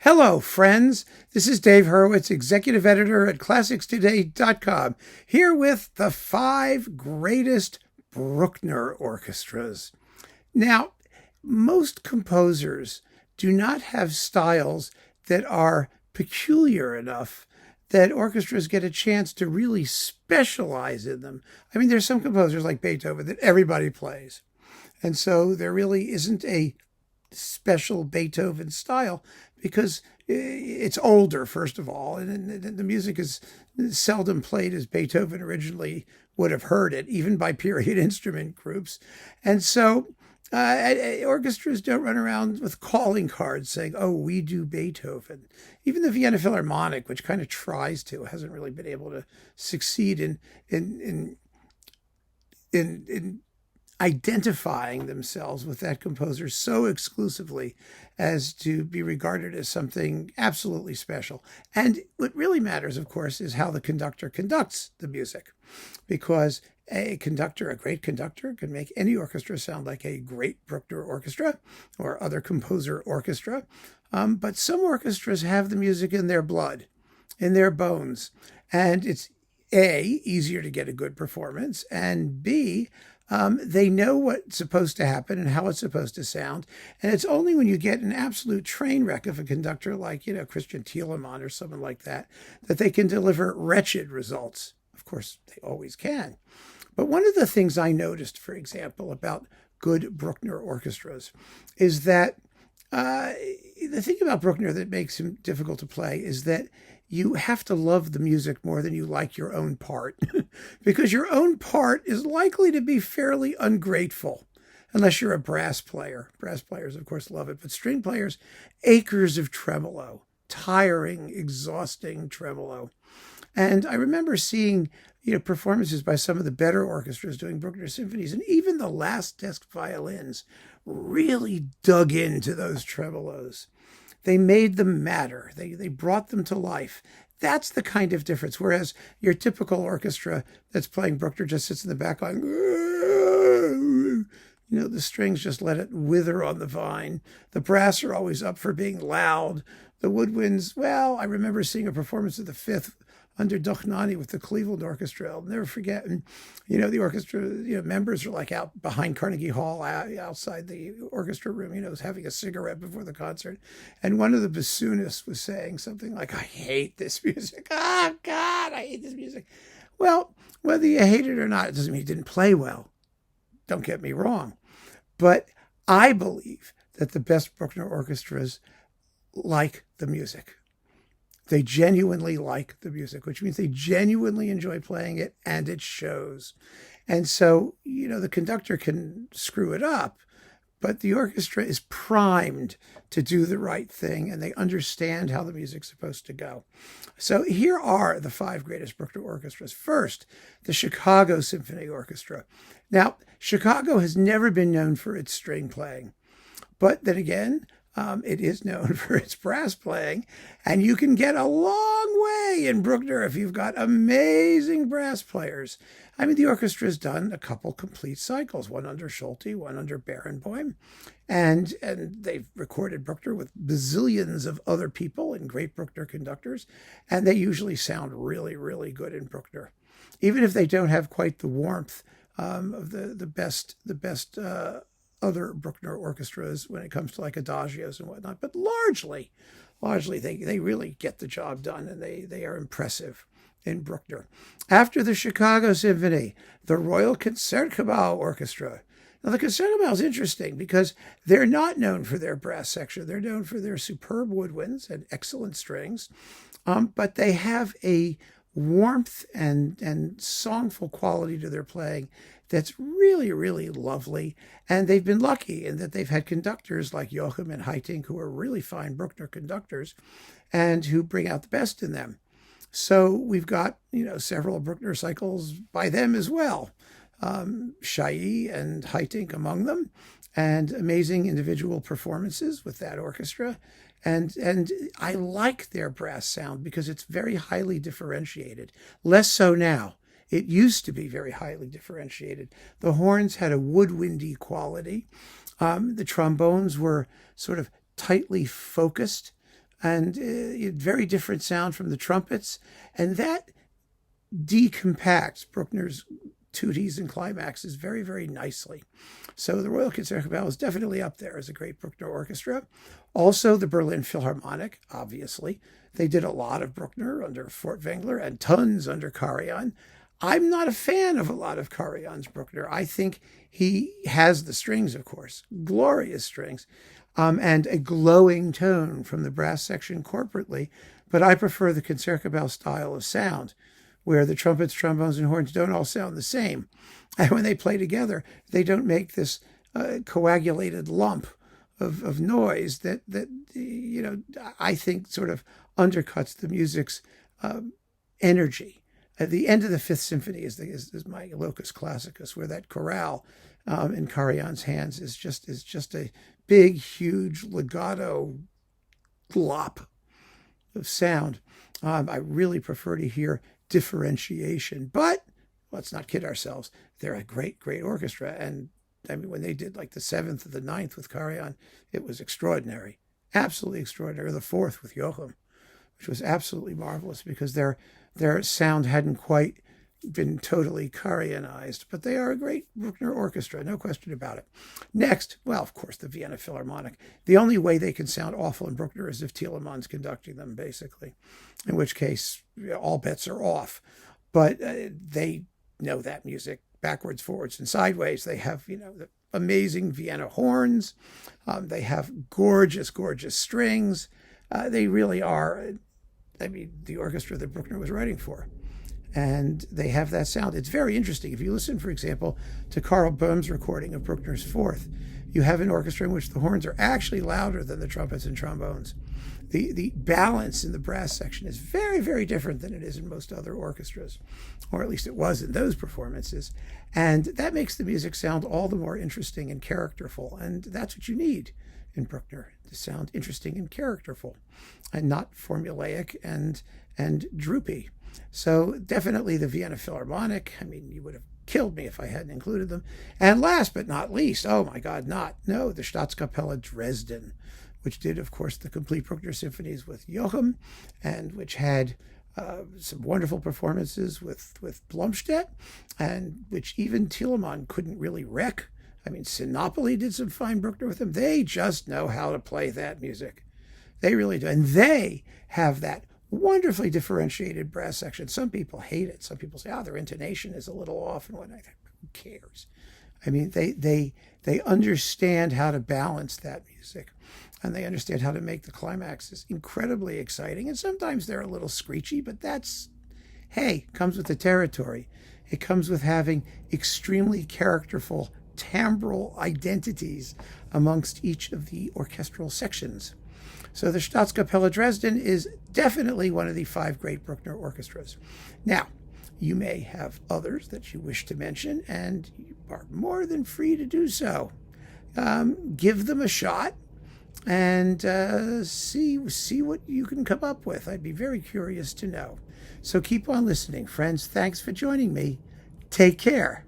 Hello, friends. This is Dave Hurwitz, executive editor at ClassicsToday.com, here with the 5 greatest Bruckner orchestras. Now, most composers do not have styles that are peculiar enough that orchestras get a chance to really specialize in them. I mean, there's some composers like Beethoven that everybody plays. And so there really isn't a special Beethoven style because it's older, first of all, and the music is seldom played as Beethoven originally would have heard it, even by period instrument groups. And so orchestras don't run around with calling cards saying, oh, we do Beethoven. Even the Vienna Philharmonic, which kind of tries to, hasn't really been able to succeed in identifying themselves with that composer so exclusively as to be regarded as something absolutely special. And what really matters, of course, is how the conductor conducts the music, because a great conductor, can make any orchestra sound like a great Bruckner orchestra or other composer orchestra. But some orchestras have the music in their blood, in their bones, and it's A, easier to get a good performance, and B, they know what's supposed to happen and how it's supposed to sound. And it's only when you get an absolute train wreck of a conductor like, Christian Thielemann or someone like that, that they can deliver wretched results. Of course, they always can. But one of the things I noticed, for example, about good Bruckner orchestras is that the thing about Bruckner that makes him difficult to play is that you have to love the music more than you like your own part, because your own part is likely to be fairly ungrateful, unless you're a brass player. Brass players, of course, love it, but string players, acres of tremolo, tiring, exhausting tremolo. And I remember seeing, performances by some of the better orchestras doing Bruckner symphonies, and even the last desk violins really dug into those tremolos. They made them matter. They brought them to life. That's the kind of difference. Whereas your typical orchestra that's playing Bruckner just sits in the back going, the strings just let it wither on the vine. The brass are always up for being loud. The woodwinds, well, I remember seeing a performance of the Fifth under Dochnani with the Cleveland Orchestra. I'll never forget. And, the orchestra, members are like out behind Carnegie Hall, outside the orchestra room, having a cigarette before the concert. And one of the bassoonists was saying something like, I hate this music. Oh, God, I hate this music. Well, whether you hate it or not, it doesn't mean he didn't play well. Don't get me wrong. But I believe that the best Bruckner orchestras like the music. They genuinely like the music, which means they genuinely enjoy playing it, and it shows. And so, the conductor can screw it up, but the orchestra is primed to do the right thing, and they understand how the music's supposed to go. So here are the 5 greatest Bruckner orchestras. First, the Chicago Symphony Orchestra. Now, Chicago has never been known for its string playing, but then again, it is known for its brass playing, and you can get a long way in Bruckner if you've got amazing brass players. I mean, the orchestra has done a couple complete cycles, one under Schulte, one under Barenboim, and they've recorded Bruckner with bazillions of other people and great Bruckner conductors, and they usually sound really, really good in Bruckner, even if they don't have quite the warmth of the best other Bruckner orchestras when it comes to like adagios and whatnot, but largely they really get the job done, and they are impressive in Bruckner. After the Chicago Symphony, the Royal Concertgebouw Orchestra. Now the Concertgebouw is interesting because they're not known for their brass section. They're known for their superb woodwinds and excellent strings, but they have a warmth and songful quality to their playing that's really, really lovely. And they've been lucky in that they've had conductors like Joachim and Haitink, who are really fine Bruckner conductors and who bring out the best in them. So we've got, several Bruckner cycles by them as well. Chailly and Haitink among them, and amazing individual performances with that orchestra. And I like their brass sound because it's very highly differentiated. Less so now. It used to be very highly differentiated. The horns had a woodwindy quality. The trombones were sort of tightly focused. and very different sound from the trumpets, and that decompacts Bruckner's tuttes and climaxes very, very nicely. So the Royal Concertgebouw is definitely up there as a great Bruckner orchestra. Also, the Berlin Philharmonic, obviously. They did a lot of Bruckner under Furtwängler and tons under Karajan. I'm not a fan of a lot of Karajan's Bruckner. I think he has the strings, of course, glorious strings, and a glowing tone from the brass section corporately, but I prefer the Concertgebouw style of sound, where the trumpets, trombones, and horns don't all sound the same. And when they play together, they don't make this coagulated lump of noise that I think sort of undercuts the music's energy. At the end of the Fifth Symphony is my locus classicus, where that chorale in Karajan's hands is just a big, huge legato glop of sound. I really prefer to hear differentiation, but let's not kid ourselves. They're a great, great orchestra, and I mean, when they did like the seventh or the ninth with Karajan, it was extraordinary, absolutely extraordinary. Or the fourth with Joachim, which was absolutely marvelous because their sound hadn't quite been totally Karajanized, but they are a great Bruckner orchestra, no question about it. Next, well, of course, the Vienna Philharmonic. The only way they can sound awful in Bruckner is if Telemann's conducting them, basically, in which case all bets are off. But they know that music backwards, forwards, and sideways. They have, the amazing Vienna horns. They have gorgeous, gorgeous strings. They really are, the orchestra that Bruckner was writing for. And they have that sound. It's very interesting. If you listen, for example, to Karl Böhm's recording of Bruckner's Fourth, you have an orchestra in which the horns are actually louder than the trumpets and trombones. The balance in the brass section is very, very different than it is in most other orchestras, or at least it was in those performances. And that makes the music sound all the more interesting and characterful. And that's what you need in Bruckner, to sound interesting and characterful, and not formulaic and droopy. So definitely the Vienna Philharmonic. You would have killed me if I hadn't included them. And last but not least, oh my God, the Staatskapelle Dresden, which did, of course, the complete Bruckner symphonies with Joachim, and which had some wonderful performances with Blomstedt, and which even Telemann couldn't really wreck. Sinopoli did some fine Bruckner with them. They just know how to play that music. They really do. And they have that wonderfully differentiated brass section. Some people hate it. Some people say, their intonation is a little off and whatnot. Who cares? They understand how to balance that music, and they understand how to make the climaxes incredibly exciting. And sometimes they're a little screechy, but comes with the territory. It comes with having extremely characterful timbral identities amongst each of the orchestral sections. So the Staatskapelle Dresden is definitely one of the 5 great Bruckner orchestras. Now, you may have others that you wish to mention, and you are more than free to do so. Give them a shot and see what you can come up with. I'd be very curious to know. So keep on listening, friends. Thanks for joining me. Take care.